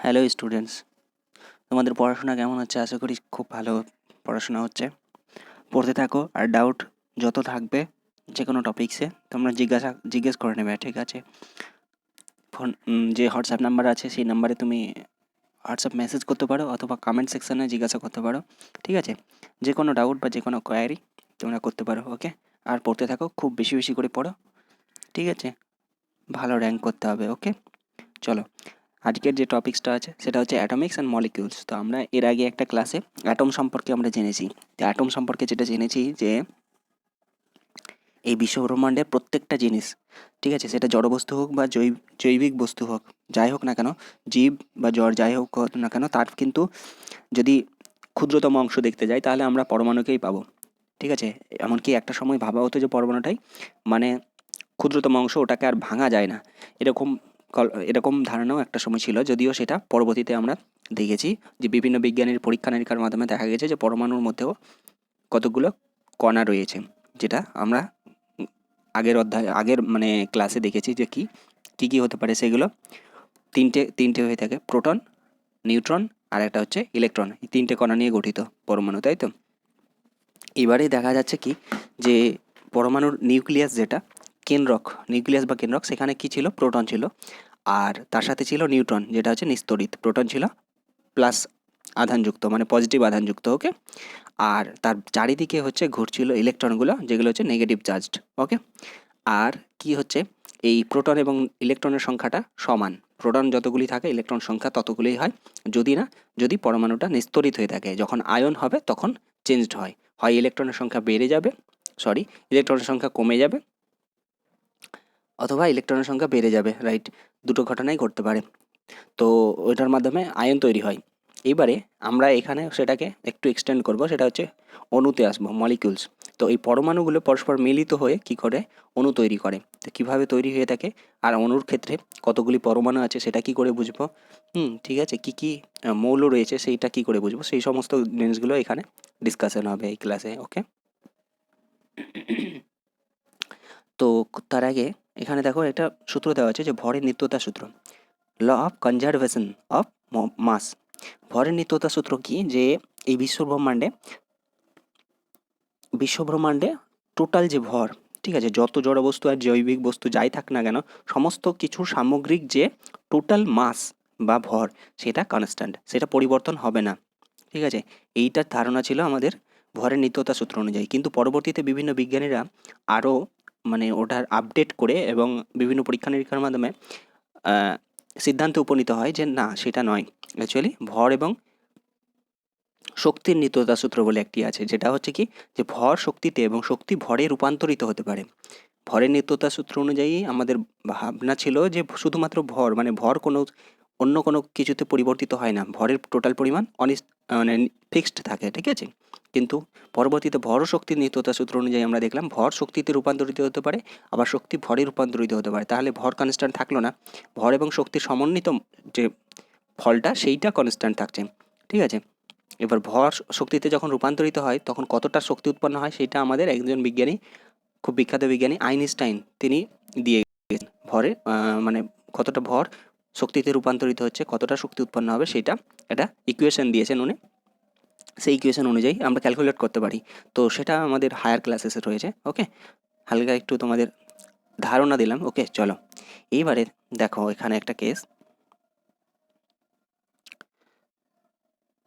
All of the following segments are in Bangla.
হ্যালো স্টুডেন্টস, তোমাদের পড়াশোনা কেমন হচ্ছে? আশা করি খুব ভালো পড়াশোনা হচ্ছে। পড়তে থাকো, আর ডাউট যত থাকবে যে কোনো টপিক্সে তোমরা জিজ্ঞেস করে নেবে, ঠিক আছে? ফোন যে হোয়াটসঅ্যাপ নাম্বার আছে সেই নাম্বারে তুমি হোয়াটসঅ্যাপ মেসেজ করতে পারো অথবা কমেন্ট সেকশানে জিজ্ঞাসা করতে পারো, ঠিক আছে? যে কোনো ডাউট বা যে কোনো কোয়ারি তোমরা করতে পারো, ওকে? আর পড়তে থাকো, খুব বেশি বেশি করে পড়ো, ঠিক আছে? ভালো র্যাঙ্ক করতে হবে, ওকে? চলো, আজকের যে টপিক্সটা আছে সেটা হচ্ছে অ্যাটমিক্স অ্যান্ড মলিকিউলস। তো আমরা এর আগে একটা ক্লাসে অ্যাটম সম্পর্কে আমরা জেনেছি। তো অ্যাটম সম্পর্কে যেটা জেনেছি যে এই বিশ্বব্রহ্মাণ্ডের প্রত্যেকটা জিনিস, ঠিক আছে, সেটা জড়বস্তু হোক বা জৈবিক বস্তু হোক, যাই হোক না কেন, জীব বা জড় যাই হোক না কেন, তার কিন্তু যদি ক্ষুদ্রতম অংশ দেখতে যাই তাহলে আমরা পরমাণুকেই পাবো, ঠিক আছে? এমনকি একটা সময় ভাবা হতো যে পরমাণুটাই মানে ক্ষুদ্রতম অংশ, ওটাকে আর ভাঙা যায় না, এরকম এরকম ধারণাও একটা সময় ছিল। যদিও সেটা পরবর্তীতে আমরা দেখেছি যে বিভিন্ন বিজ্ঞানীর পরীক্ষা নিরীক্ষার মাধ্যমে দেখা গেছে যে পরমাণুর মধ্যেও কতগুলো কণা রয়েছে, যেটা আমরা আগের মানে ক্লাসে দেখেছি যে কি কী কী হতে পারে সেগুলো। তিনটে হয়ে থাকে, প্রোটন, নিউট্রন আর একটা হচ্ছে ইলেকট্রন। এই তিনটে কণা নিয়ে গঠিত পরমাণু, তাই তো? এবারে দেখা যাচ্ছে কি যে পরমাণুর নিউক্লিয়াস, যেটা কেন্দ্রক, নিউক্লিয়াস বা কেন্দ্রক, সেখানে কি ছিল? প্রোটন ছিল। আর তার সাথে ছিল নিউট্রন, যেটা হচ্ছে নিস্তড়িত। প্রোটন ছিল প্লাস আধানযুক্ত, মানে পজিটিভ আধানযুক্ত, ওকে? আর তার চারিদিকে হচ্ছে ঘুরছিল ইলেকট্রনগুলো, যেগুলো হচ্ছে নেগেটিভ চার্জড, ওকে? আর কি হচ্ছে, এই প্রোটন এবং ইলেকট্রনের সংখ্যাটা সমান। প্রোটন যতগুলি থাকে, ইলেকট্রন সংখ্যা ততগুলিই হয়। যদি পরমাণুটা নিস্তড়িত হয়ে থাকে, যখন আয়ন হবে তখন চেঞ্জড হয়। হয় ইলেকট্রনের সংখ্যা বেড়ে যাবে, ইলেকট্রনের সংখ্যা কমে যাবে, অথবা ইলেকট্রনের সংখ্যা বেড়ে যাবে, রাইট? দুটো ঘটনাই ঘটতে পারে। তো ওইটার মাধ্যমে আয়ন তৈরি হয়। এইবারে আমরা এখানে সেটাকে একটু এক্সটেন্ড করব, সেটা হচ্ছে অণুতে আসবো, মলিকিউলস। তো এই পরমাণুগুলো পরস্পর মিলিত হয়ে কি করে অণু তৈরি করে, তো কীভাবে তৈরি হয়ে থাকে, আর অণুর ক্ষেত্রে কতগুলি পরমাণু আছে সেটা কি করে বুঝবো, ঠিক আছে, কি কি মৌল রয়েছে সেইটা কি করে বুঝবো, সেই সমস্ত জিনিসগুলো এখানে ডিসকাশন হবে এই ক্লাসে, ওকে? তো তার আগে এখানে দেখো একটা সূত্র দেওয়া আছে, যে ভরের নিত্যতা সূত্র, law of conservation of mass. ভরের নিত্যতা সূত্র কি, যে এই বিশ্বব্রহ্মাণ্ডে টোটাল যে ভর, ঠিক আছে, যত জড় বস্তু আর জৈবিক বস্তু যাই থাক না কেন, সমস্ত কিছুর সামগ্রিক যে টোটাল মাস বা ভর, সেটা কনস্ট্যান্ট, সেটা পরিবর্তন হবে না, ঠিক আছে? এইটার ধারণা ছিল আমাদের ভরের নিত্যতা সূত্র অনুযায়ী। কিন্তু পরবর্তীতে বিভিন্ন বিজ্ঞানীরা আরও মানে ওটার আপডেট করে এবং বিভিন্ন পরীক্ষা নিরীক্ষার মাধ্যমে সিদ্ধান্তে উপনীত হয় যে না, সেটা নয়। অ্যাকচুয়ালি ভর এবং শক্তির নিত্যতা সূত্র বলে একটি আছে, যেটা হচ্ছে কি, যে ভর শক্তিতে এবং শক্তি ভরে রূপান্তরিত হতে পারে। ভরের নিত্যতা সূত্র অনুযায়ী আমাদের ভাবনা ছিল যে শুধুমাত্র ভর, মানে ভর অন্য কোনো কিছুতে পরিবর্তিত হয় না, ভরের টোটাল পরিমাণ মানে ফিক্সড থাকে, ঠিক আছে? কিন্তু পরবর্তীতে ভর ও শক্তির নিত্যতা সূত্র অনুযায়ী আমরা দেখলাম ভর শক্তিতে রূপান্তরিত হতে পারে, আবার শক্তি ভরে রূপান্তরিত হতে পারে। তাহলে ভর কনস্ট্যান্ট থাকলো না, ভর এবং শক্তির সমন্বিত যে ফলটা সেইটা কনস্ট্যান্ট থাকছে, ঠিক আছে? এবার ভর শক্তিতে যখন রূপান্তরিত হয় তখন কতটা শক্তি উৎপন্ন হয় সেটা আমাদের একজন বিজ্ঞানী, খুব বিখ্যাত বিজ্ঞানী আইনস্টাইন, তিনি দিয়ে গেছেন। মানে কতটা ভর শক্তিতে রূপান্তরিত হচ্ছে, কতটা শক্তি উৎপন্ন হবে, সেটা একটা ইকুয়েশন দিয়েছেন উনি। সেই ইকুয়েশন অনুযায়ী আমরা ক্যালকুলেট করতে পারি। তো সেটা আমাদের হায়ার ক্লাসেসে রয়েছে, ওকে? হালকা একটু তোমাদের ধারণা দিলাম, ওকে? চলো, এইবারে দেখো এখানে একটা কেস,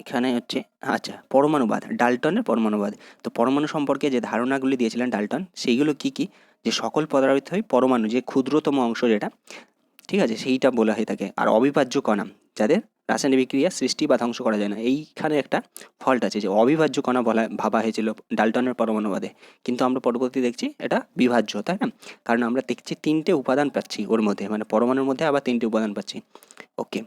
এখানে হচ্ছে, আচ্ছা, পরমাণুবাদ, ডাল্টনের পরমাণুবাদ। তো পরমাণু সম্পর্কে যে ধারণাগুলি দিয়েছিলেন ডাল্টন, সেইগুলো কি কি, যে সকল পদার্থই পরমাণু, যে ক্ষুদ্রতম অংশ যেটা, ঠিক আছে, সেইটা বলা হয়ে থাকে। আর অবিভাজ্য কণা, যাদের রাসায়নিক বিক্রিয়া সৃষ্টি বা ধ্বংস করা যায় না, এইখানে একটা ফল্ট আছে, যে অবিভাজ্য কণা ভাবা হয়েছিল ডাল্টনের পরমাণুবাদে। কিন্তু আমরা পরবর্তী দেখছি এটা বিভাজ্য, তাই না? কারণ আমরা দেখছি তিনটে উপাদান পাচ্ছি ওর মধ্যে, মানে পরমাণুর মধ্যে আবার তিনটে উপাদান পাচ্ছি, ওকে?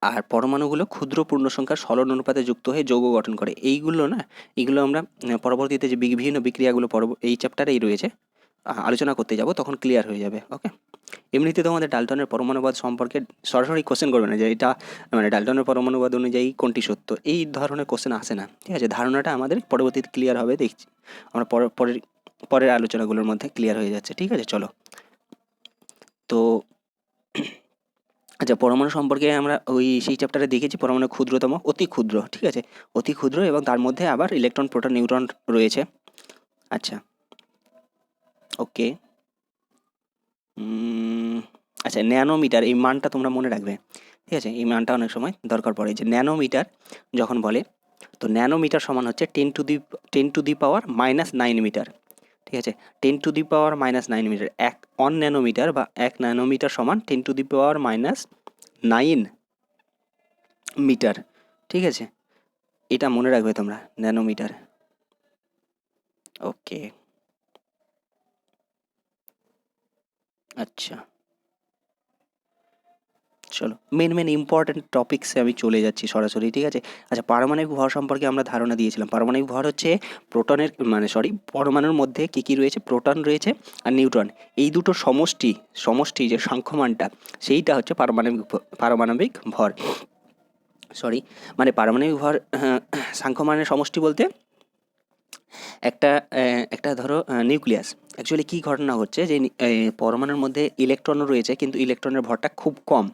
আর পরমাণুগুলো ক্ষুদ্র পূর্ণসংখ্যার সরল অনুপাতে যুক্ত হয়ে যৌগ গঠন করে। এইগুলো আমরা পরবর্তীতে যে বিভিন্ন বিক্রিয়াগুলো এই চ্যাপ্টারেই রয়েছে আলোচনা করতে যাব, তখন ক্লিয়ার হয়ে যাবে, ওকে? এমনিতে তোমাদের ডাল্টনের পরমাণুবাদ সম্পর্কে সরাসরি কোশ্চেন করবে না যে এটা মানে ডাল্টনের পরমাণুবাদ অনুযায়ী কোনটি সত্য, এই ধরনের কোশ্চেন আসে না, ঠিক আছে? ধারণাটা আমাদের পরবর্তীতে ক্লিয়ার হবে, দেখছি আমরা পরের আলোচনাগুলোর মধ্যে ক্লিয়ার হয়ে যাচ্ছে, ঠিক আছে? চলো, তো আচ্ছা, পরমাণু সম্পর্কে আমরা সেই চ্যাপ্টারে দেখেছি পরমাণু ক্ষুদ্রতম, অতি ক্ষুদ্র, ঠিক আছে, অতি ক্ষুদ্র, এবং তার মধ্যে আবার ইলেকট্রন, প্রোটন, নিউট্রন রয়েছে। আচ্ছা, ওকে। আচ্ছা, ন্যানোমিটার, এই মানটা তোমরা মনে রাখবে, ঠিক আছে, এই মানটা অনেক সময় দরকার পড়ে, যে ন্যানোমিটার যখন বলে, তো ন্যানোমিটার সমান হচ্ছে 10 টু দি পাওয়ার -9 মিটার, ঠিক আছে, 10 to the power -9 metre, 1 nanometre বা 1 ন্যানোমিটার সমান 10 টু দি পাওয়ার -9 মিটার, ঠিক আছে, এটা মনে রাখবে তোমরা, ন্যানোমিটার। ওকে, আচ্ছা, চলো মেন ইম্পর্টেন্ট টপিক্সে আমি চলে যাচ্ছি সরাসরি, ঠিক আছে। আচ্ছা, পারমাণবিক ভর সম্পর্কে আমরা ধারণা দিয়েছিলাম। পারমাণবিক ভর হচ্ছে প্রোটনের, পরমাণুর মধ্যে কী কী রয়েছে, প্রোটন রয়েছে আর নিউট্রন, এই দুটো সমষ্টি যে সাংখ্যমানটা, সেইটা হচ্ছে পারমাণবিক ভর, সরি, মানে পারমাণবিক ভর সাংখ্যমানের সমষ্টি বলতে একটা ধরো নিউক্লিয়াস, অ্যাকচুয়ালি কী ঘটনা হচ্ছে, যে পরমাণুর মধ্যে ইলেকট্রনও রয়েছে, কিন্তু ইলেকট্রনের ভরটা খুব কম,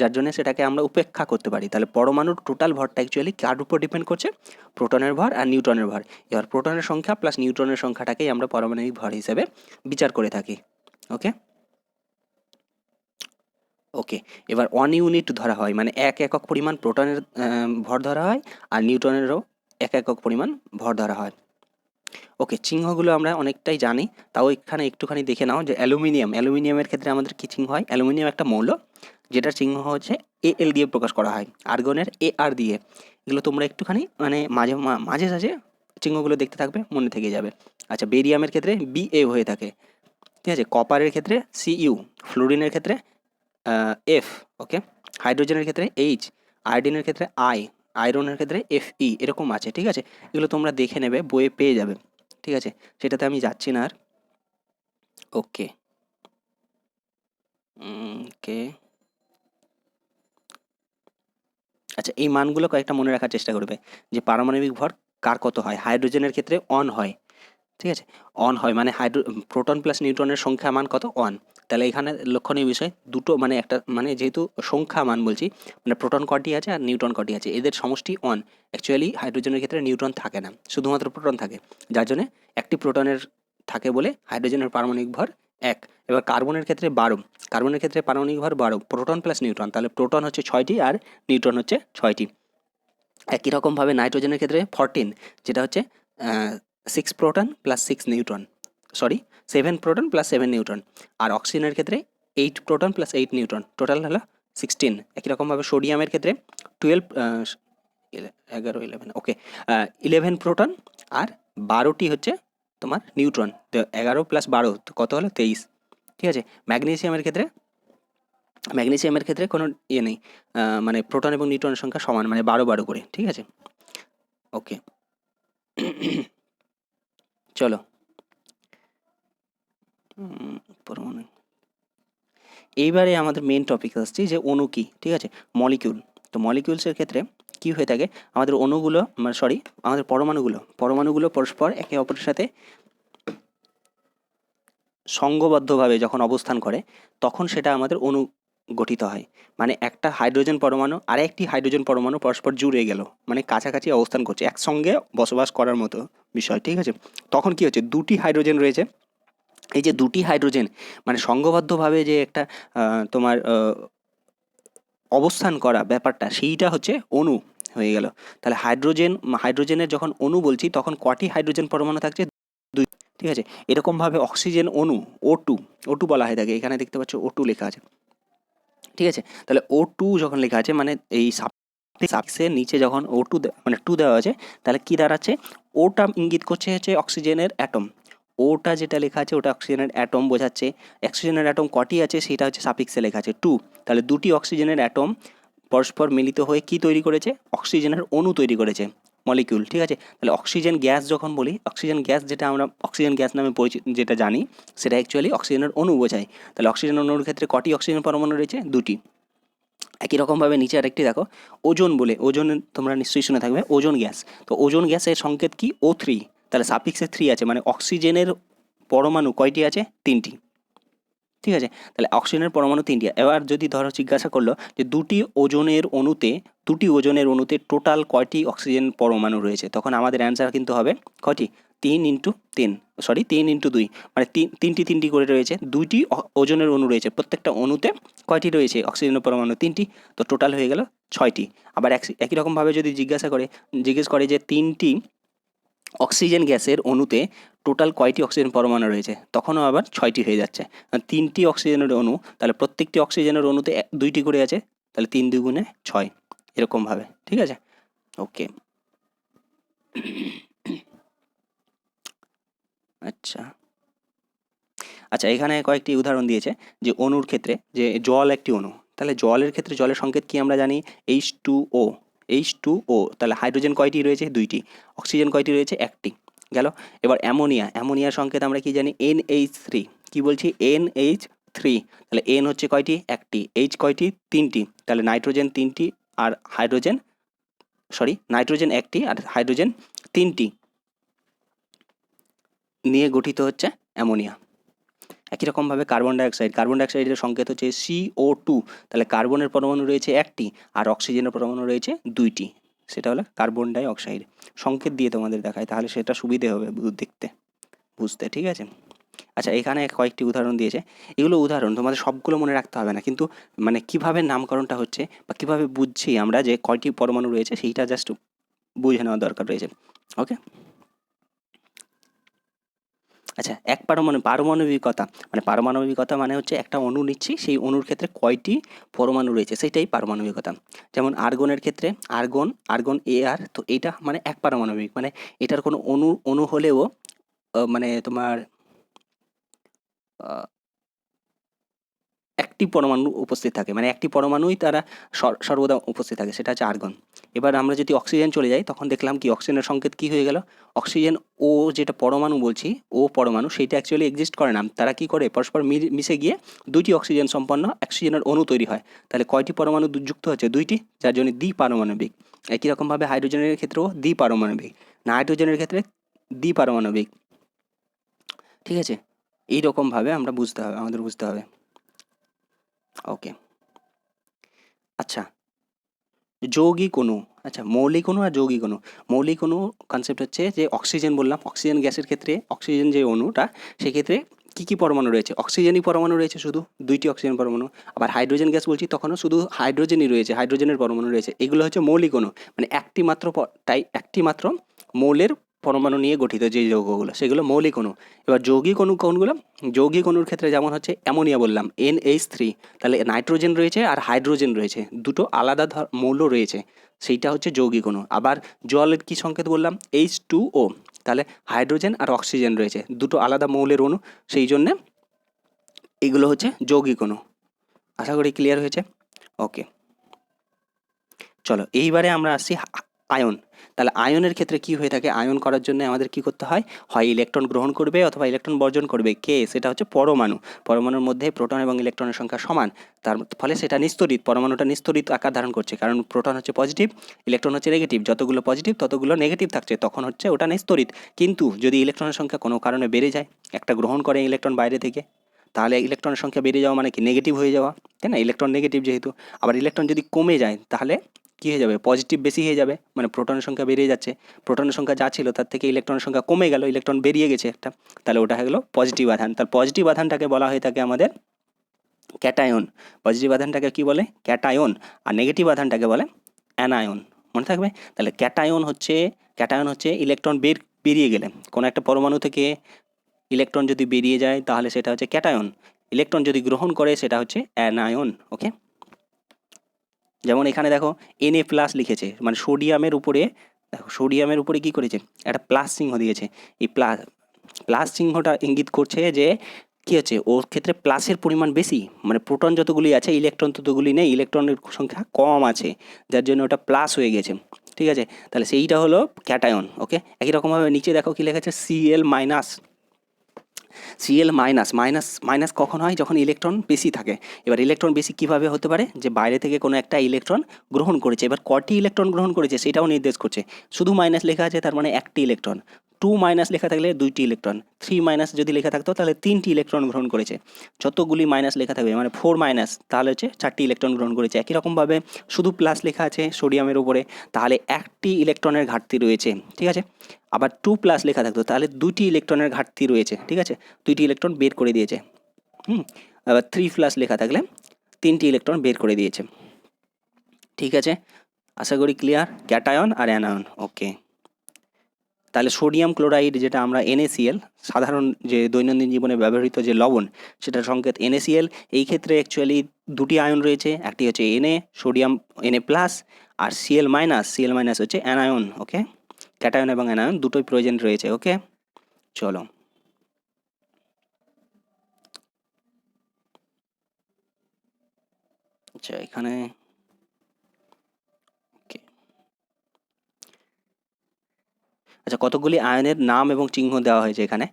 যার জন্য সেটাকে আমরা উপেক্ষা করতে পারি। তাহলে পরমাণুর টোটাল ভরটা অ্যাকচুয়ালি কার উপর ডিপেন্ড করছে, প্রোটনের ভর আর নিউট্রনের ভর। এবার প্রোটনের সংখ্যা প্লাস নিউট্রনের সংখ্যাটাকেই আমরা পারমাণবিক ভর হিসেবে বিচার করে থাকি। ওকে, ওকে, এবার 1 ইউনিট ধরা হয়, মানে 1 একক পরিমাণ প্রোটনের ভর ধরা হয়, আর নিউট্রনেরও 1 একক পরিমাণ ভর ধরা হয়। ওকে, চিহ্নগুলো আমরা অনেকটাই জানি, তাও এখানে একটুখানি দেখে নাও, যে অ্যালুমিনিয়ামের ক্ষেত্রে আমাদের কী চিহ্ন হয়, অ্যালুমিনিয়াম একটা মৌল, যেটার চিহ্ন হচ্ছে AL দিয়ে প্রকাশ করা হয়, আর্গনের AR দিয়ে। এগুলো তোমরা একটুখানি মানে মাঝে সাঝে চিহ্নগুলো দেখতে থাকবে, মনে থেকে যাবে। আচ্ছা, বেরিয়ামের ক্ষেত্রে BA হয়ে থাকে, ঠিক আছে, কপারের ক্ষেত্রে CU, ফ্লোরিনের ক্ষেত্রে F, ওকে, হাইড্রোজেনের ক্ষেত্রে H, আয়োডিনের ক্ষেত্রে I, আয়রনের ক্ষেত্রে FE, এরকম আছে, ঠিক আছে, এগুলো তোমরা দেখে নেবে, বইয়ে পেয়ে যাবে, ঠিক আছে, সেটাতে আমি যাচ্ছি না আর। ওকে, ওকে, আচ্ছা, এই মানগুলো কয়েকটা মনে রাখার চেষ্টা করবে, যে পারমাণবিক ভর কার কত হয়। হাইড্রোজেনের ক্ষেত্রে 1 হয়, ঠিক আছে, 1 হয়, মানে প্রোটন প্লাস নিউট্রনের সংখ্যা মান কত, 1। তাহলে এখানে লক্ষণীয় বিষয় দুটো, মানে একটা, মানে যেহেতু সংখ্যা মান বলছি, মানে প্রোটন কটি আছে আর নিউট্রন কটি আছে, এদের সমষ্টি 1। অ্যাকচুয়ালি হাইড্রোজেনের ক্ষেত্রে নিউট্রন থাকে না, শুধুমাত্র প্রোটন থাকে, যার জন্য একটি প্রোটনের থাকে বলে হাইড্রোজেনের পারমাণবিক ভর 1। এবার কার্বনের ক্ষেত্রে 12, কার্বনের ক্ষেত্রে পারমাণবিক ভর 12, প্রোটন প্লাস নিউট্রন, তাহলে প্রোটন হচ্ছে 6টি আর নিউট্রন হচ্ছে 6টি। একই রকমভাবে নাইট্রোজেনের ক্ষেত্রে 14, যেটা হচ্ছে 6 proton plus 6 neutron, sorry 7 proton plus 7 neutron. আর অক্সিজেনের ক্ষেত্রে 8 প্রোটন প্লাস 8 নিউট্রন, টোটাল হলো 16। একই রকমভাবে সোডিয়ামের ক্ষেত্রে 12, 11, 11, ওকে, 11 প্রোটন আর 12টি হচ্ছে তোমার নিউট্রন, তো 11 প্লাস 12 তো কত হলো, 23, ঠিক আছে। ম্যাগনেসিয়ামের ক্ষেত্রে কোনো ইয়ে নেই, মানে প্রোটন এবং নিউট্রনের সংখ্যা সমান, মানে 12 করে, ঠিক আছে। ওকে, চলো, পরমাণু, এইবারে আমাদের মেন টপিক আসছে যে অণু কী, ঠিক আছে, মলিকিউল। তো মলিকিউলসের ক্ষেত্রে কী হয়ে থাকে, আমাদের অণুগুলো, আমাদের পরমাণুগুলো পরস্পর একে অপরের সাথে সঙ্ঘবদ্ধভাবে যখন অবস্থান করে, তখন সেটা আমাদের অণু গঠিত হয়। মানে একটা হাইড্রোজেন পরমাণু আর একটি হাইড্রোজেন পরমাণু পরস্পর জুড়ে গেল, মানে কাছাকাছি অবস্থান করছে, একসঙ্গে বসবাস করার মতো বিষয়, ঠিক আছে। তখন কি হচ্ছে, দুটি হাইড্রোজেন রয়েছে, এই যে দুটি হাইড্রোজেন মানে সংঘবদ্ধভাবে যে একটা তোমার অবস্থান করা ব্যাপারটা, সেইটা হচ্ছে অণু হয়ে গেল। তাহলে হাইড্রোজেনের যখন অণু বলছি, তখন কটি হাইড্রোজেন পরমাণু থাকছে, 2, ঠিক আছে। এরকমভাবে অক্সিজেন অণু O2 বলা হয় থাকে, এখানে দেখতে পাচ্ছ O2 লেখা আছে, ঠিক আছে। তাহলে O2 যখন লেখা আছে, মানে এই সাফিক্সের নিচে যখন O2 মানে 2 দেওয়া আছে, তাহলে কি দাঁড়াচ্ছে, ওটা ইঙ্গিত করছে হচ্ছে অক্সিজেনের অ্যাটম, ওটা যেটা লেখা আছে ওটা অক্সিজেনের অ্যাটম বোঝাচ্ছে। অক্সিজেনের অ্যাটম কটি আছে সেটা হচ্ছে সাফিক্সে লেখা আছে 2। তাহলে দুটি অক্সিজেনের অ্যাটম পরস্পর মিলিত হয়ে কি তৈরি করেছে, অক্সিজেনের অণু তৈরি করেছে, মলিকিউল, ঠিক আছে। তাহলে অক্সিজেন গ্যাস যখন বলি, অক্সিজেন গ্যাস যেটা আমরা অক্সিজেন গ্যাস নামে যেটা জানি, সেটা অ্যাকচুয়ালি অক্সিজেনের অণু বোঝায়। তাহলে অক্সিজেন অণুর ক্ষেত্রে কটি অক্সিজেন পরমাণু রয়েছে, 2টি। একই রকমভাবে নিচে আরেকটি দেখো, ওজন বলে, ওজন তোমরা নিশ্চয়ই শুনে থাকবে, ওজন গ্যাস। তো ওজন গ্যাসের সংকেত কি, O3। তাহলে সাফিক্সে 3 আছে, মানে অক্সিজেনের পরমাণু কয়টি আছে, 3টি, ঠিক আছে? তাহলে অক্সিজেনের পরমাণু 3টি। এবার যদি ধরো জিজ্ঞাসা করলো যে দুটি ওজনের অণুতে টোটাল কয়টি অক্সিজেন পরমাণু রয়েছে, তখন আমাদের অ্যান্সার কিন্তু হবে কয়টি? 3 × 2, মানে তিনটি করে রয়েছে, 2টি ওজনের অণু রয়েছে, প্রত্যেকটা অণুতে কয়টি রয়েছে অক্সিজেনের পরমাণু? 3টি। তো টোটাল হয়ে গেল 6টি। আবার একই রকমভাবে যদি জিজ্ঞেস করে যে 3টি অক্সিজেন গ্যাসের অণুতে টোটাল কয়টি অক্সিজেন পরমাণু রয়েছে, তখনও আবার 6টি হয়ে যাচ্ছে। 3টি অক্সিজেনের অণু, তাহলে প্রত্যেকটি অক্সিজেনের অণুতে 2টি করে আছে, তাহলে 3 × 2 = 6, এরকমভাবে। ঠিক আছে, ওকে। আচ্ছা, এখানে কয়েকটি উদাহরণ দিয়েছে যে অণুর ক্ষেত্রে, যে জল একটি অণু, তাহলে জলের ক্ষেত্রে জলের সংকেত কি আমরা জানি? H2O। তাহলে হাইড্রোজেন কয়টি রয়েছে? 2টি। অক্সিজেন কয়টি রয়েছে? 1টি। গেল। এবার অ্যামোনিয়ার সংকেত আমরা কি জানি? NH3। কি বলছি? NH3। তাহলে N হচ্ছে কয়টি? 1টি। H কয়টি? 3টি। তাহলে নাইট্রোজেন 3টি আর নাইট্রোজেন 1টি আর হাইড্রোজেন 3টি নিয়ে গঠিত হচ্ছে অ্যামোনিয়া। একই রকমভাবে কার্বন ডাইঅক্সাইডের সংকেত হচ্ছে CO2। তাহলে কার্বনের পরমাণু রয়েছে 1টি আর অক্সিজেনের পরমাণু রয়েছে 2টি, সেটা হলো কার্বন ডাইঅক্সাইড। সংকেত দিয়ে তোমাদের দেখায়, তাহলে সেটা সুবিধে হবে বুঝতে। ঠিক আছে, আচ্ছা, এখানে কয়েকটি উদাহরণ দিয়েছে। এগুলো উদাহরণ, তোমাদের সবগুলো মনে রাখতে হবে না, কিন্তু মানে কিভাবে নামকরণটা হচ্ছে বা কিভাবে বুঝছি আমরা যে কয়টি পরমাণু রয়েছে সেইটা জাস্ট বুঝে নেওয়ার দরকার রয়েছে। ওকে, আচ্ছা, পারমাণবিকতা মানে হচ্ছে একটা অণু নিচ্ছি, সেই অণুর ক্ষেত্রে কয়টি পরমাণু রয়েছে সেটাই পারমাণবিকতা। যেমন আর্গনের ক্ষেত্রে আর্গন AR, তো এইটা মানে এক পারমাণবিক, মানে এটার কোনো অণু হলেও মানে তোমার একটি পরমাণু উপস্থিত থাকে, মানে একটি পরমাণুই তারা সর্বদা উপস্থিত থাকে, সেটা হচ্ছে আর্গন। এবার আমরা যদি অক্সিজেন চলে যাই, তখন দেখলাম কি অক্সিজেনের সংকেত কি হয়ে গেল? অক্সিজেন ও যেটা পরমাণু বলছি, ও পরমাণু, সেইটা অ্যাকচুয়ালি এক্সিস্ট করে না, তারা কি করে পরস্পর মিশে গিয়ে 2টি অক্সিজেন সম্পন্ন অক্সিজেনের অণু তৈরি হয়। তাহলে কয়টি পরমাণু যুক্ত হচ্ছে? 2টি, যার জন্য দ্বিপারমাণবিক। একই রকমভাবে হাইড্রোজেনের ক্ষেত্রেও দ্বিপারমাণবিক, নাইট্রোজেনের ক্ষেত্রে দ্বিপারমাণবিক। ঠিক আছে, এইরকমভাবে আমাদের বুঝতে হবে। ওকে, আচ্ছা, যৌগিক অণু। আচ্ছা, মৌলিক অণু আর যৌগিক অণু। মৌলিক অণু কনসেপ্ট হচ্ছে যে অক্সিজেন বললাম, অক্সিজেন গ্যাসের ক্ষেত্রে অক্সিজেন যে অণুটা, সেক্ষেত্রে কী পরমাণু রয়েছে? অক্সিজেনই পরমাণু রয়েছে, শুধু 2টি অক্সিজেন পরমাণু। আবার হাইড্রোজেন গ্যাস বলছি, তখনও শুধু হাইড্রোজেনই রয়েছে, হাইড্রোজেনের পরমাণু রয়েছে। এগুলো হচ্ছে মৌলিক অণু, মানে একটি মাত্র মৌলের পরমাণু নিয়ে গঠিত যে যৌগগুলো, সেগুলো মৌলিক অণু। এবার যৌগিক অণু কোনগুলো? যৌগিক অণুর ক্ষেত্রে যেমন হচ্ছে অ্যামোনিয়া বললাম, NH3, তাহলে নাইট্রোজেন রয়েছে আর হাইড্রোজেন রয়েছে, দুটো আলাদা মৌল রয়েছে, সেইটা হচ্ছে যৌগিক অণু। আবার জলের কি সংকেত বললাম? H2O, তাহলে হাইড্রোজেন আর অক্সিজেন রয়েছে, দুটো আলাদা মৌলের অণু, সেই জন্যে এগুলো হচ্ছে যৌগিক অণু। আশা করি ক্লিয়ার হয়েছে। ওকে, চলো এইবারে আমরা আসছি আয়ন। তাহলে আয়নের ক্ষেত্রে কি হয়ে থাকে? আয়ন করার জন্য আমাদের কি করতে হয়? হয় ইলেকট্রন গ্রহণ করবে অথবা ইলেকট্রন বর্জন করবে। কে? সেটা হচ্ছে পরমাণু। পরমাণুর মধ্যে প্রোটন এবং ইলেকট্রনের সংখ্যা সমান, তার ফলে সেটা নিস্তড়িত, পরমাণুটা নিস্তড়িত আকার ধারণ করছে, কারণ প্রোটন হচ্ছে পজিটিভ, ইলেকট্রন হচ্ছে নেগেটিভ, যতগুলো পজিটিভ ততগুলো নেগেটিভ থাকছে, তখন হচ্ছে ওটা নিস্তড়িত। কিন্তু যদি ইলেকট্রনের সংখ্যা কোনো কারণে বেড়ে যায়, একটা গ্রহণ করে ইলেকট্রন বাইরে থেকে, তাহলে ইলেকট্রনের সংখ্যা বেড়ে যাওয়া মানে কি? নেগেটিভ হয়ে যাওয়া, তাই না? ইলেকট্রন নেগেটিভ যেহেতু। আবার ইলেকট্রন যদি কমে যায়, তাহলে কী হয়ে যাবে? পজিটিভ বেশি হয়ে যাবে, মানে প্রোটনের সংখ্যা বেড়ে যাচ্ছে, প্রোটনের সংখ্যা যা ছিল তার থেকে ইলেকট্রনের সংখ্যা কমে গেল, ইলেকট্রন বেরিয়ে গেছে একটা, তাহলে ওটা হয়ে গেলো পজিটিভ আধান। তার পজিটিভ আধানটাকে বলা হয়ে থাকে আমাদের ক্যাটায়ন। পজিটিভ আধানটাকে কি বলে? ক্যাটায়ন। আর নেগেটিভ আধানটাকে বলে অ্যানায়ন, মনে থাকবে। তাহলে ক্যাটায়ন হচ্ছে ইলেকট্রন বেরিয়ে গেলে, কোনো একটা পরমাণু থেকে ইলেকট্রন যদি বেরিয়ে যায় তাহলে সেটা হচ্ছে ক্যাটায়ন। ইলেকট্রন যদি গ্রহণ করে সেটা হচ্ছে অ্যানায়ন। ওকে, যেমন এখানে দেখো Na+ লিখেছে, মানে সোডিয়ামের উপরে কি করেছে? একটা প্লাস চিহ্ন দিয়েছে। এই প্লাস চিহ্নটা ইঙ্গিত করছে যে কি হচ্ছে, ওর ক্ষেত্রে প্লাসের পরিমাণ বেশি, মানে প্রোটন যতগুলি আছে ইলেকট্রন ততগুলি নেই, ইলেকট্রনের সংখ্যা কম আছে, যার জন্য ওটা প্লাস হয়ে গেছে। ঠিক আছে, তাহলে সেইটা হলো ক্যাটায়ন। ওকে, একই রকমভাবে নিচে দেখো কি লেখা আছে? Cl মাইনাস কখন হয়? যখন ইলেকট্রন বেশি থাকে। এবার ইলেকট্রন বেশি কিভাবে হতে পারে? যে বাইরে থেকে কোনো একটা ইলেকট্রন গ্রহণ করেছে, এবার কটি ইলেকট্রন গ্রহণ করেছে সেটাও নির্দেশ করছে। শুধু মাইনাস লেখা আছে, তার মানে একটি ইলেকট্রন। টু মাইনাস লেখা থাকলে 2টি ইলেকট্রন, 3 মাইনাস যদি লেখা থাকতো তাহলে 3টি ইলেকট্রন গ্রহণ করেছে। যতগুলি মাইনাস লেখা থাকবে মানে 4 মাইনাস তাহলে হচ্ছে 4টি ইলেকট্রন গ্রহণ করেছে। একই রকমভাবে শুধু প্লাস লেখা আছে সোডিয়ামের উপরে তাহলে 1টি ইলেকট্রনের ঘাটতি রয়েছে, ঠিক আছে। আবার 2 প্লাস লেখা থাকতো তাহলে 2টি ইলেকট্রনের ঘাটতি রয়েছে, ঠিক আছে, 2টি ইলেকট্রন বের করে দিয়েছে। আবার 3 প্লাস লেখা থাকলে 3টি ইলেকট্রন বের করে দিয়েছে, ঠিক আছে। আশা করি ক্লিয়ার, ক্যাটায়ন আর অ্যানায়ন। ওকে, তাহলে সোডিয়াম ক্লোরাইড যেটা আমরা NaCl সাধারণ যে দৈনন্দিন জীবনে ব্যবহৃত যে লবণ সেটার সংকেত NaCl। এই ক্ষেত্রে অ্যাকচুয়ালি 2টি আয়ন রয়েছে, একটি হচ্ছে Na সোডিয়াম Na প্লাস, আর Cl মাইনাস হচ্ছে অ্যানায়ন। ওকে, ক্যাটায়ন এবং অ্যানায়ন দুটোই প্রয়োজন রয়েছে। ওকে, চলো আচ্ছা এখানে ওকে, আচ্ছা কতগুলি আয়নের নাম এবং চিহ্ন দেওয়া হয়েছে এখানে।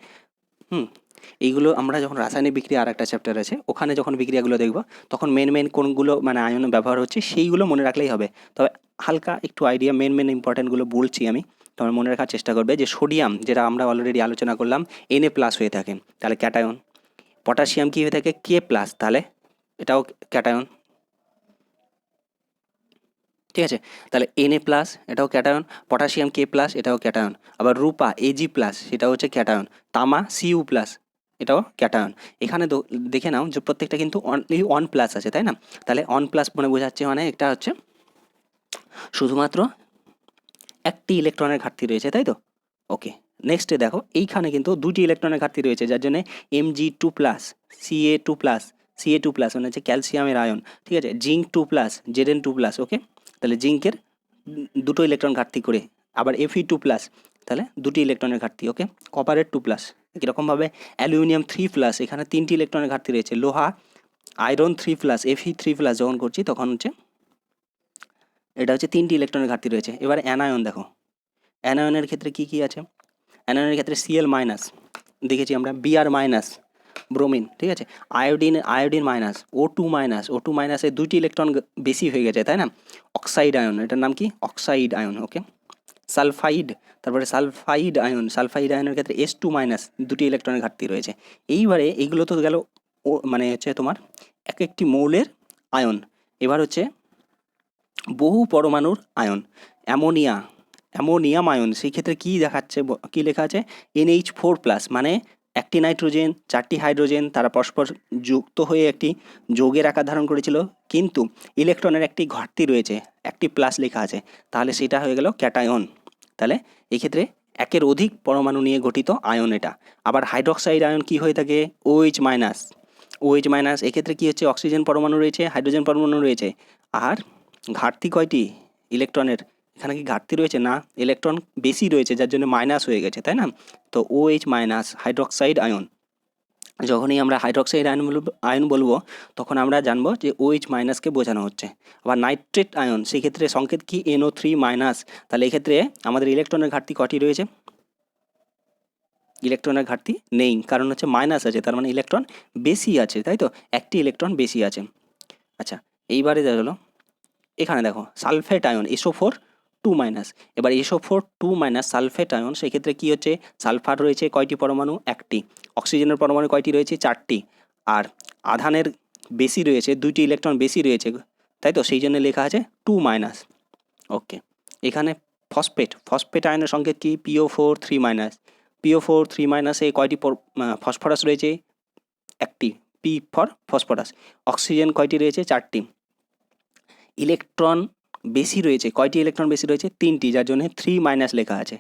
এইগুলো আমরা যখন রাসায়নিক বিক্রিয়া আর একটা চ্যাপ্টার আছে ওখানে যখন বিক্রিয়াগুলো দেখব তখন মেন কোনগুলো মানে আয়ন ব্যবহার হচ্ছে সেইগুলো মনে রাখলেই হবে। তবে হালকা একটু আইডিয়া মেন ইম্পর্টেন্টগুলো বলছি আমি, তোমার মনে রাখার চেষ্টা করবে। যে সোডিয়াম যেটা আমরা অলরেডি আলোচনা করলাম Na প্লাস হয়ে থাকে তাহলে ক্যাটায়ন। পটাশিয়াম কি হয়ে থাকে K প্লাস তাহলে এটাও ক্যাটায়ন, ঠিক আছে। তাহলে Na প্লাস এটাও ক্যাটায়ন, পটাশিয়াম K প্লাস এটাও ক্যাটায়ন। আবার রূপা Ag প্লাস সেটাও হচ্ছে ক্যাটায়ন, তামা Cu প্লাস এটাও ক্যাটায়ন। এখানে দেখে নাও যে প্রত্যেকটা কিন্তু অনলি 1 প্লাস আছে, তাই না? তাহলে 1 প্লাস মানে বোঝাচ্ছে মানে এটা হচ্ছে শুধুমাত্র একটি ইলেকট্রনের ঘাটতি রয়েছে, তাই তো? ওকে, নেক্সটে দেখো এইখানে কিন্তু 2টি ইলেকট্রনের ঘাটতি রয়েছে যার জন্য Mg2 plus Ca2 plus Ca2 plus মানে হচ্ছে ক্যালসিয়ামের আয়ন, ঠিক আছে। Zinc 2 plus Zn2 plus. ওকে, তাহলে জিঙ্কের দুটো ইলেকট্রন ঘাটতি করে। আবার Fe2 প্লাস তাহলে 2টি ইলেকট্রনের ঘাটতি। ওকে, কপারের 2 প্লাস। একই রকমভাবে অ্যালুমিনিয়াম 3 প্লাস এখানে 3টি ইলেকট্রনের ঘাটতি রয়েছে। লোহা আয়রন 3 প্লাস Fe3 প্লাস যখন করছি তখন হচ্ছে এটা হচ্ছে 3টি ইলেকট্রনের ঘাটতি রয়েছে। এবার অ্যানায়ন দেখো, অ্যানায়নের ক্ষেত্রে কি কি আছে। অ্যানায়নের ক্ষেত্রে Cl মাইনাস দেখেছি আমরা, Br মাইনাস ব্রোমিন, ঠিক আছে। আয়োডিন মাইনাস O2 মাইনাসে 2টি ইলেকট্রন বেশি হয়ে গেছে, তাই না? অক্সাইড আয়ন, এটার নাম কি অক্সাইড আয়ন। ওকে, সালফাইড, তারপরে সালফাইড আয়নের ক্ষেত্রে S2 মাইনাস 2টি ইলেকট্রনের ঘাটতি রয়েছে। এইবারে এইগুলো তো গেল ও মানে হচ্ছে তোমার এক একটি মৌলের আয়ন। এবার হচ্ছে বহু পরমাণুর আয়ন, অ্যামোনিয়াম আয়ন। সেই ক্ষেত্রে কী দেখাচ্ছে, কী লেখা আছে NH4 প্লাস মানে একটি নাইট্রোজেন 4টি হাইড্রোজেন তারা পরস্পর যুক্ত হয়ে একটি যৌগের আকার ধারণ করেছিল, কিন্তু ইলেকট্রনের একটি ঘাটতি রয়েছে, একটি প্লাস লেখা আছে, তাহলে সেটা হয়ে গেল ক্যাটায়ন। তাহলে এক্ষেত্রে একের অধিক পরমাণু নিয়ে গঠিত আয়ন এটা। আবার হাইড্রক্সাইড আয়ন কি হয়ে থাকে OH মাইনাস। এক্ষেত্রে কী হচ্ছে অক্সিজেন পরমাণু রয়েছে, হাইড্রোজেন পরমাণু রয়েছে, আর ঘাটতি কয়টি ইলেকট্রনের, এখানে কি ঘাটতি রয়েছে না, ইলেকট্রন বেশি রয়েছে যার জন্য মাইনাস হয়ে গেছে, তাই না? তো OH মাইনাস হাইড্রক্সাইড আয়ন। যখনই আমরা হাইড্রক্সাইড আয়ন বলবো তখন আমরা জানবো যে OH মাইনাসকে বোঝানো হচ্ছে। আবার নাইট্রেট আয়ন সেক্ষেত্রে সংকেত কি NO3 মাইনাস। তাহলে এক্ষেত্রে আমাদের ইলেকট্রনের ঘাটতি কটি রয়েছে, ইলেকট্রনের ঘাটতি নেই, কারণ হচ্ছে মাইনাস আছে, তার মানে ইলেকট্রন বেশি আছে, তাই তো, একটি ইলেকট্রন বেশি আছে। আচ্ছা, এইবারে দেখো এখানে দেখো সালফেট আয়ন SO4 2 মাইনাস। এবার SO4 2 মাইনাস সালফেট আয়ন, সেক্ষেত্রে কী হচ্ছে সালফার রয়েছে কয়টি পরমাণু, একটি। অক্সিজেনের পরমাণু কয়টি রয়েছে, 4টি। আর আধানের বেশি রয়েছে, 2টি ইলেকট্রন বেশি রয়েছে, তাই তো, সেই জন্য লেখা আছে 2 মাইনাস। ওকে, এখানে ফসফেট আয়নের সংকেত কি PO4 3 মাইনাস। PO4 3 মাইনাসে কয়টি ফসফরাস রয়েছে, একটি, P ফর ফসফরাস। অক্সিজেন কয়টি রয়েছে, 4টি। ইলেকট্রন বেশি রয়েছে, কয়টি ইলেকট্রন বেশি রয়েছে, 3টি, যার জন্য 3 মাইনাস লেখা আছে,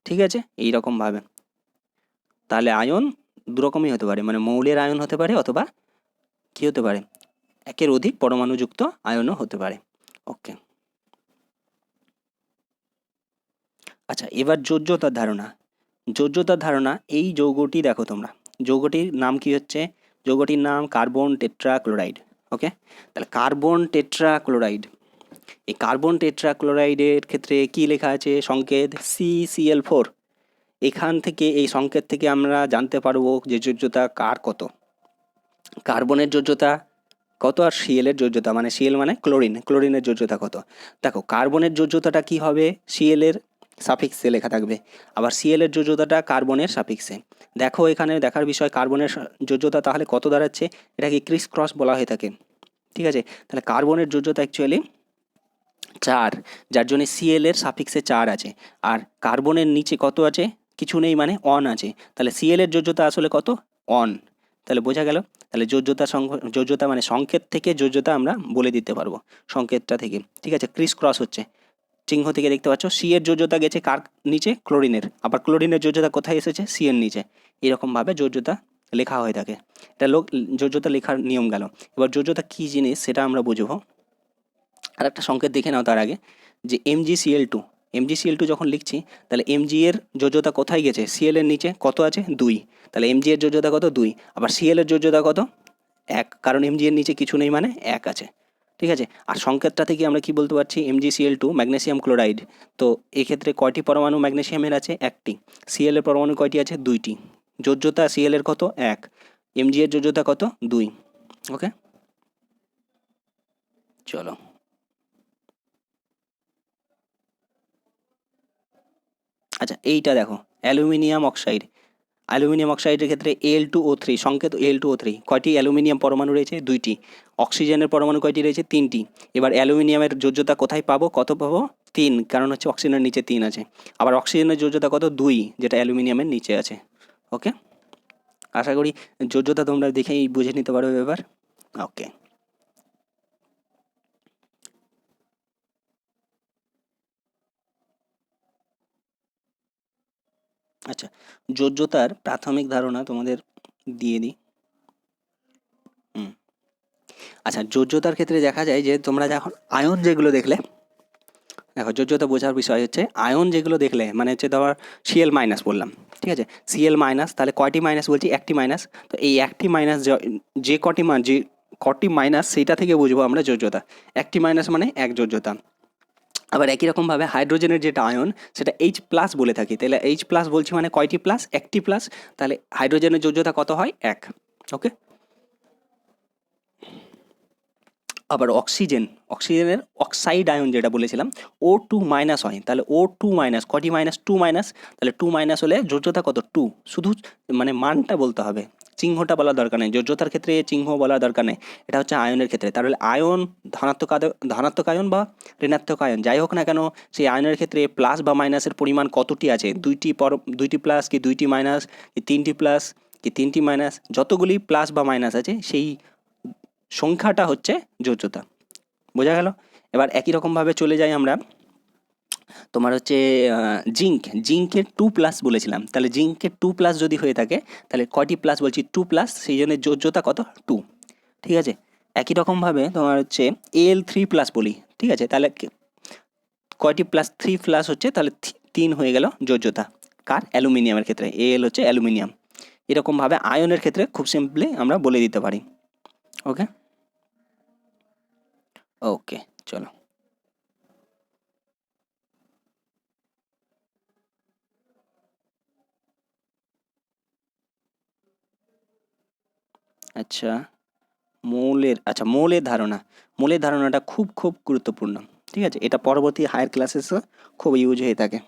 ঠিক আছে। এইরকমভাবে তাহলে আয়ন দুরকমই হতে পারে, মানে মৌলের আয়ন হতে পারে অথবা কী হতে পারে একের অধিক পরমাণুযুক্ত আয়নও হতে পারে। ওকে, আচ্ছা এবার যোজ্যতার ধারণা। এই যৌগটি দেখো তোমরা, যৌগটির নাম কি হচ্ছে, যৌগটির নাম কার্বন টেট্রাক্লোরাইড। ওকে, তাহলে কার্বন টেট্রাক্লোরাইড, এই কার্বন টেট্রাক্লোরাইডের ক্ষেত্রে কি লেখা আছে সংকেত CCl4। এখান থেকে এই সংকেত থেকে আমরা জানতে পারবো যে যোজ্যতা কার কত, কার্বনের যোজ্যতা কত আর Cl-এর যোজ্যতা মানে Cl মানে ক্লোরিনের যোজ্যতা কত। দেখো কার্বনের যোজ্যতাটা কি হবে, Cl-এর সাফিক্সে লেখা থাকবে, আবার সিএল এর যোজ্যতাটা কার্বনের সাফিক্সে। দেখো এখানে দেখার বিষয় কার্বনের যোজ্যতা তাহলে কত দাঁড়াচ্ছে, এটাকে ক্রিস ক্রস বলা হয়ে থাকে, ঠিক আছে। তাহলে কার্বনের যোজ্যতা অ্যাকচুয়ালি 4, যার জন্য সিএল এর সাফিক্সে 4 আছে, আর কার্বনের নিচে কত আছে, কিছু নেই মানে অন আছে, তাহলে সিএল এর যোজ্যতা আসলে কত, অন। তাহলে বোঝা গেল, তাহলে যোজ্যতা মানে সংকেত থেকে যোজ্যতা আমরা বলে দিতে পারবো, সংকেতটা থেকে, ঠিক আছে। ক্রিস ক্রস হচ্ছে, চিহ্ন থেকে দেখতে পাচ্ছ সি এর যোজ্যতা গেছে কার নিচে, ক্লোরিনের, আবার ক্লোরিনের যোজ্যতা কোথায় এসেছে, সি এর নিচে, এরকমভাবে যোজ্যতা লেখা হয়ে থাকে। এটা যোজ্যতা লেখার নিয়ম গেল। এবার যোজ্যতা কী জিনিস সেটা আমরা বুঝবো। আর একটা সংকেত দেখে নাও তার আগে, যে MgCl2, MgCl2 যখন লিখছি তাহলে Mg এর যোজ্যতা কোথায় গেছে, সিএল এর নিচে কত আছে, 2, তাহলে Mg এর যোজ্যতা কত, 2, আবার সিএল এর যোজ্যতা কত, 1, কারণ Mg এর নিচে কিছু নেই মানে 1 আছে, ঠিক আছে। আর সংকেতটা থেকে আমরা কি বলতে পারছি, MgCl2 ম্যাগনেসিয়াম ক্লোরাইড, তো এক্ষেত্রে কয়টি পরমাণু ম্যাগনেসিয়ামের আছে, 1টি, সিএল এর পরমাণু কয়টি আছে, 2টি, যোজ্যতা সিএল এর কত, 1, Mg এর যোজ্যতা কত, 2, ওকে। চলো আচ্ছা এইটা দেখো, অ্যালুমিনিয়াম অক্সাইড, অ্যালুমিনিয়াম অক্সাইডের ক্ষেত্রে Al2O3, সংকেত Al2O3, কয়টি অ্যালুমিনিয়াম পরমাণু রয়েছে, 2টি, অক্সিজেনের পরমাণু কয়টি রয়েছে, 3টি। এবার অ্যালুমিনিয়ামের যোজ্যতা কোথায় পাবো, কত পাবো, 3, কারণ হচ্ছে অক্সিজেনের নিচে 3 আছে, আবার অক্সিজেনের যোজ্যতা কত, 2, যেটা অ্যালুমিনিয়ামের নিচে আছে, ওকে। আশা করি যোজ্যতা তোমরা দেখেই বুঝে নিতে পারো এবার, ওকে। আচ্ছা, যোজ্যতার প্রাথমিক ধারণা তোমাদের দিয়ে দিই। আচ্ছা, যোজ্যতার ক্ষেত্রে দেখা যায় যে তোমরা যখন আয়ন যেগুলো দেখলে, দেখো যোজ্যতা বোঝার বিষয় হচ্ছে আয়ন যেগুলো দেখলে মানে হচ্ছে ধর সিএল মাইনাস বললাম, ঠিক আছে, সিএল মাইনাস, তাহলে কয়টি মাইনাস বলছি, একটি মাইনাস, তো এই একটি মাইনাস যে কটি মাইনাস সেইটা থেকে বুঝবো আমরা যোজ্যতা, একটি মাইনাস মানে এক যোজ্যতা। আবার একই রকমভাবে হাইড্রোজেনের যেটা আয়ন সেটা H+ বলে থাকি, তাহলে H+ বলছি মানে কয়টি প্লাস, একটি প্লাস, তাহলে হাইড্রোজেনের যোজ্যতা কত হয়, 1, ওকে। আবার অক্সিজেনের অক্সাইড আয়ন যেটা বলেছিলাম O2- হয়, তাহলে O2- কটি মাইনাস, 2-, তাহলে 2- হলে যোজ্যতা কত, 2, শুধু মানে মানটা বলতে হবে, চিহ্নটা বলার দরকার নেই, যোজ্যতার ক্ষেত্রে চিহ্ন বলার দরকার নেই, এটা হচ্ছে আয়নের ক্ষেত্রে। তাহলে আয়ন ধনাত্মক আয়ন বা ঋণাত্মক আয়ন যাই হোক না কেন, সেই আয়নের ক্ষেত্রে প্লাস বা মাইনাসের পরিমাণ কতটি আছে, দুইটি প্লাস কি দুইটি মাইনাস কি তিনটি প্লাস কি তিনটি মাইনাস, যতগুলি প্লাস বা মাইনাস আছে সেই সংখ্যাটা হচ্ছে যোজ্যতা, বোঝা গেল। এবার একই রকমভাবে চলে যাই আমরা, তোমার হচ্ছে জিঙ্কের 2+ বলেছিলাম, তাহলে জিঙ্কের 2+ যদি হয়ে থাকে তাহলে কয়টি প্লাস বলছি, 2+, সেই জন্য যোজ্যতা কত, 2, ঠিক আছে। একই রকমভাবে তোমার হচ্ছে Al3+ বলি, ঠিক আছে, তাহলে কয়টি প্লাস, 3+ হচ্ছে, তাহলে 3 হয়ে গেল যোজ্যতা, কার, অ্যালুমিনিয়ামের ক্ষেত্রে, Al হচ্ছে অ্যালুমিনিয়াম। এরকমভাবে আয়নের ক্ষেত্রে খুব সিম্পলি আমরা বলে দিতে পারি, ওকে। ওকে, চলো। আচ্ছা, মৌলের ধারণাটা খুব খুব গুরুত্বপূর্ণ, ঠিক আছে, এটা পরবর্তী হায়ার ক্লাসেসও খুব ইউজ হয়ে থাকে।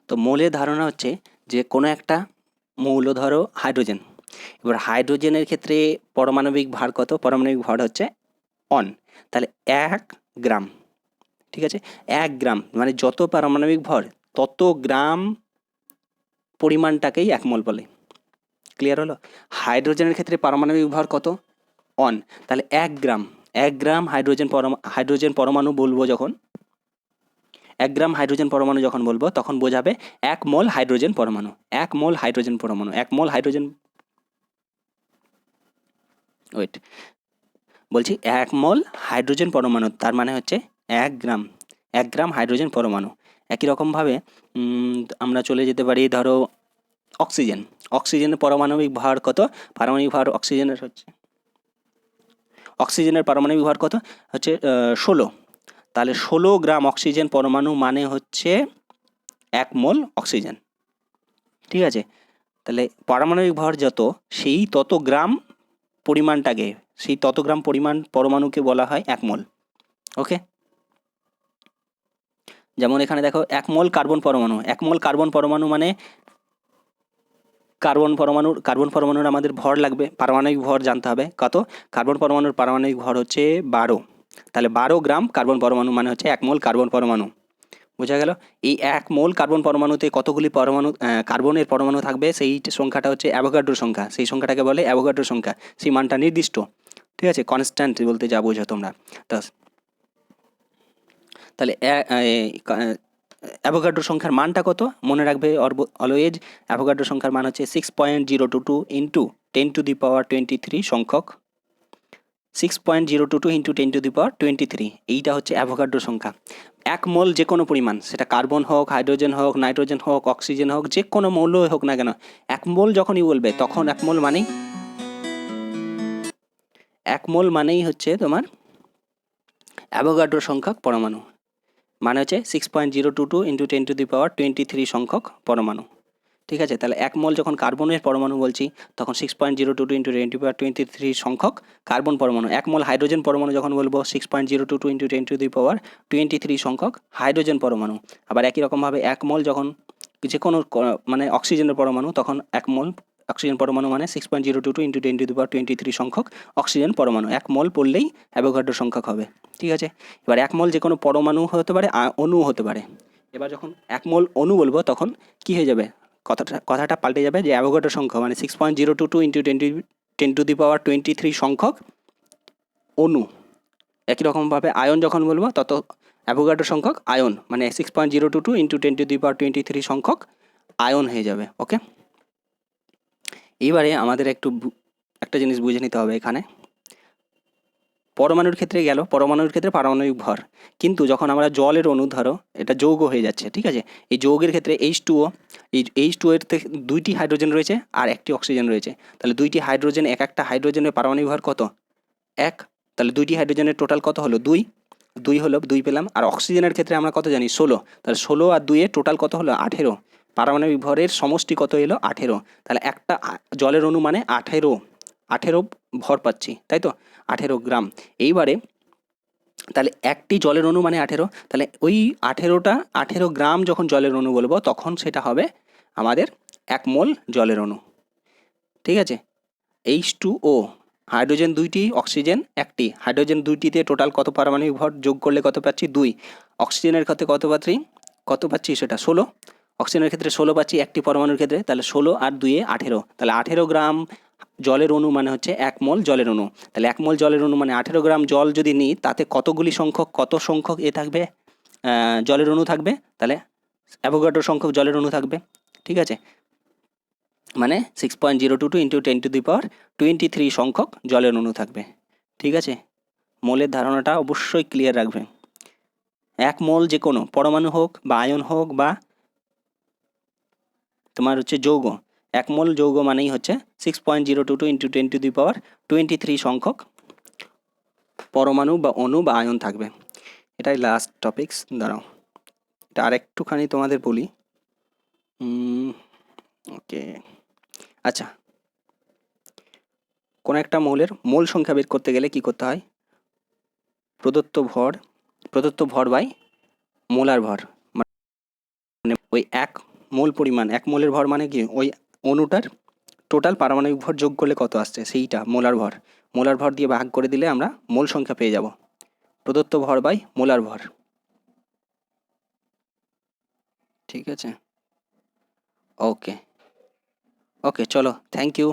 তো মৌলের ধারণা হচ্ছে যে কোনো একটা মৌল, ধরো হাইড্রোজেন, এবার হাইড্রোজেনের ক্ষেত্রে পারমাণবিক ভর কত, পারমাণবিক ভর হচ্ছে অন, তাহলে 1 গ্রাম, ঠিক আছে, 1 গ্রাম মানে যত পারমাণবিক ভর তত গ্রাম পরিমাণটাকেই 1 মোল বলে, ক্লিয়ার হলো। হাইড্রোজেনের ক্ষেত্রে পারমাণবিক ভর কত, অন, তাহলে 1 গ্রাম, 1 গ্রাম হাইড্রোজেন পরমাণু বলবো যখন, 1 গ্রাম হাইড্রোজেন পরমাণু যখন বলবো তখন বোঝাবে 1 মোল হাইড্রোজেন পরমাণু, 1 মোল হাইড্রোজেন পরমাণু, 1 মোল হাইড্রোজেন, ওয়েট, বলছি 1 মোল হাইড্রোজেন পরমাণু, তার মানে হচ্ছে 1 গ্রাম, 1 গ্রাম হাইড্রোজেন পরমাণু। একই রকমভাবে আমরা চলে যেতে পারি, ধরো অক্সিজেনের পারমাণবিক ভর কত, পারমাণবিক ভর অক্সিজেনের পারমাণবিক ভর কত হচ্ছে 16, তাহলে 16 গ্রাম অক্সিজেন পরমাণু মানে হচ্ছে 1 মোল অক্সিজেন, ঠিক আছে। তাহলে পারমাণবিক ভর যত সেই তত গ্রাম পরিমাণটাকে, সেই তত গ্রাম পরিমাণ পরমাণুকে বলা হয় 1 মোল। ওকে, যেমন এখানে দেখো 1 মোল কার্বন পরমাণু, 1 মোল কার্বন পরমাণু মানে কার্বন পরমাণুর আমাদের ভর লাগবে, পারমাণবিক ভর জানতে হবে কত। কার্বন পরমাণুর পারমাণবিক ভর হচ্ছে 12, তাহলে 12 গ্রাম কার্বন পরমাণু মানে হচ্ছে 1 মোল কার্বন পরমাণু। বোঝা গেল? এই 1 মোল কার্বন পরমাণুতে কতগুলি পরমাণু কার্বনের পরমাণু থাকবে, সেই সংখ্যাটা হচ্ছে অ্যাভোগাড্রো সংখ্যা, সেই সংখ্যাটাকে বলে অ্যাভোগাড্রো সংখ্যা। সেই মানটা নির্দিষ্ট, ঠিক আছে, কনস্ট্যান্ট বলতে যা বোঝো তোমরা। তাহলে অ্যাভোগাড্রো সংখ্যার মানটা কত মনে রাখবে অলওয়েজ। অ্যাভোগাড্রো সংখ্যার মান হচ্ছে 6.022 ইন্টু 10⁻23 সংখ্যক, 6.022 ইন্টু 10⁻23, এইটা হচ্ছে অ্যাভোগাড্রো সংখ্যা। 1 মোল যে কোনো পরিমাণ, সেটা কার্বন হোক, হাইড্রোজেন হোক, নাইট্রোজেন হোক, অক্সিজেন হোক, যে কোনো মৌলই হোক না কেন, 1 মোল যখনই বলবে তখন 1 মোল মানেই হচ্ছে তোমার অ্যাভোগাড্রো সংখ্যক পরমাণু, মানে হচ্ছে 6.022 ইন্টু 10⁻23 সংখ্যক পরমাণু, ঠিক আছে। তাহলে 1 মোল যখন কার্বনের পরমাণু বলছি তখন 6.022 ইন্টু 10⁻23 সংখ্যক কার্বন পরমাণু। 1 মোল হাইড্রোজেন পরমাণু যখন বলবো 6.022 ইন্টু 10⁻23 সংখ্যক হাইড্রোজেন পরমাণু। আবার একই রকমভাবে 1 মোল যখন যে কোনো মানে অক্সিজেনের পরমাণু, তখন 1 মোল অক্সিজেন পরমাণু মানে 6.022 ইন্টু 10⁻23 সংখ্যক অক্সিজেন পরমাণু। 1 মোল পড়লেই অ্যাভোগাড্রো সংখ্যক হবে, ঠিক আছে। এবার 1 মোল যে কোনো পরমাণু হতে পারে, অণুও হতে পারে। এবার যখন 1 মোল অণু বলবো তখন কি হয়ে যাবে, কথাটা পাল্টে যাবে, যে অ্যাভোগাড্রো সংখ্যা মানে 6.022 ইন্টু 10⁻23 সংখ্যক অণু। একই রকমভাবে আয়ন যখন বলবো তত অ্যাভোগাড্রো সংখ্যক আয়ন মানে 6.022 ইন্টু 10⁻23 সংখ্যক আয়ন হয়ে যাবে। ওকে, এইবারে আমাদের একটা জিনিস বুঝে নিতে হবে এখানে। পরমাণুর ক্ষেত্রে গেল, পরমাণুর ক্ষেত্রে পারমাণবিক ভর, কিন্তু যখন আমরা জলের অণু, ধরো এটা যৌগ হয়ে যাচ্ছে, ঠিক আছে, এই যৌগের ক্ষেত্রে H2O, এই H2O এর থেকে 2টি হাইড্রোজেন রয়েছে আর 1টি অক্সিজেন রয়েছে। তাহলে 2টি হাইড্রোজেন, একটা হাইড্রোজেনের পারমাণবিক ভর কত, 1, তাহলে 2টি হাইড্রোজেনের টোটাল কত হলো, 2 হলো, 2 পেলাম। আর অক্সিজেনের ক্ষেত্রে আমরা কত জানি, 16, তাহলে 16 আর 2 এর টোটাল কত হলো, 18, পারমাণবিক ভরের সমষ্টি কত এলো, 18। তাহলে একটা জলের অণু মানে 18 ভর পাচ্ছি, তাই তো, 18 গ্রাম। এইবারে তাহলে একটি জলের অণু মানে 18, তাহলে ওই 18 গ্রাম যখন জলের অণু বলবো তখন সেটা হবে আমাদের 1 মোল জলের অণু, ঠিক আছে। H2O, হাইড্রোজেন 2টি, অক্সিজেন 1টি, হাইড্রোজেন 2টিতে টোটাল কত পারমাণবিক ভর যোগ করলে কত পাচ্ছি, 2। অক্সিজেনের ক্ষেত্রে কত পাচ্ছি সেটা 16, অক্সিজেনের ক্ষেত্রে 16 পাচ্ছি একটি পরমাণুর ক্ষেত্রে, তাহলে 16 আর 2 18, তাহলে 18 গ্রাম জলের অণু মানে হচ্ছে 1 মোল জলের অণু। তাহলে 1 মোল জলের অণু মানে 18 গ্রাম জল যদি নিই, তাতে কত সংখ্যক থাকবে, জলের অণু থাকবে, তাহলে অ্যাভোগাড্রো সংখ্যক জলের অণু থাকবে, ঠিক আছে, মানে 6.022 ইন্টু 10⁻23 সংখ্যক জলের অণু থাকবে, ঠিক আছে। মোলের ধারণাটা অবশ্যই ক্লিয়ার রাখবে। 1 মোল যে কোনো পরমাণু হোক বা আয়ন হোক বা তোমার হচ্ছে যৌগ, 1 মোল যৌগ মানেই হচ্ছে 6.022 ইন্টু 10⁻23 সংখ্যক পরমাণু বা অণু বা আয়ন থাকবে। এটাই লাস্ট টপিকস। দাঁড়াও, এটা আরেকটুখানি তোমাদের বলি। ওকে, আচ্ছা, কোনো একটা মৌলের মোল সংখ্যা বের করতে গেলে কি করতে হয়, প্রদত্ত ভর বাই মোলার ভর, মানে ওই 1 মোল পরিমাণ, 1 মোলের ভর মানে কি, ওই অণুটার টোটাল পারমাণবিক ভর যোগ করলে কত আসছে সেইটা মোলার ভর দিয়ে ভাগ করে দিলে আমরা মোল সংখ্যা পেয়ে যাব, প্রদত্ত ভর বাই মোলার ভর, ঠিক আছে। ওকে চলো, থ্যাংক ইউ।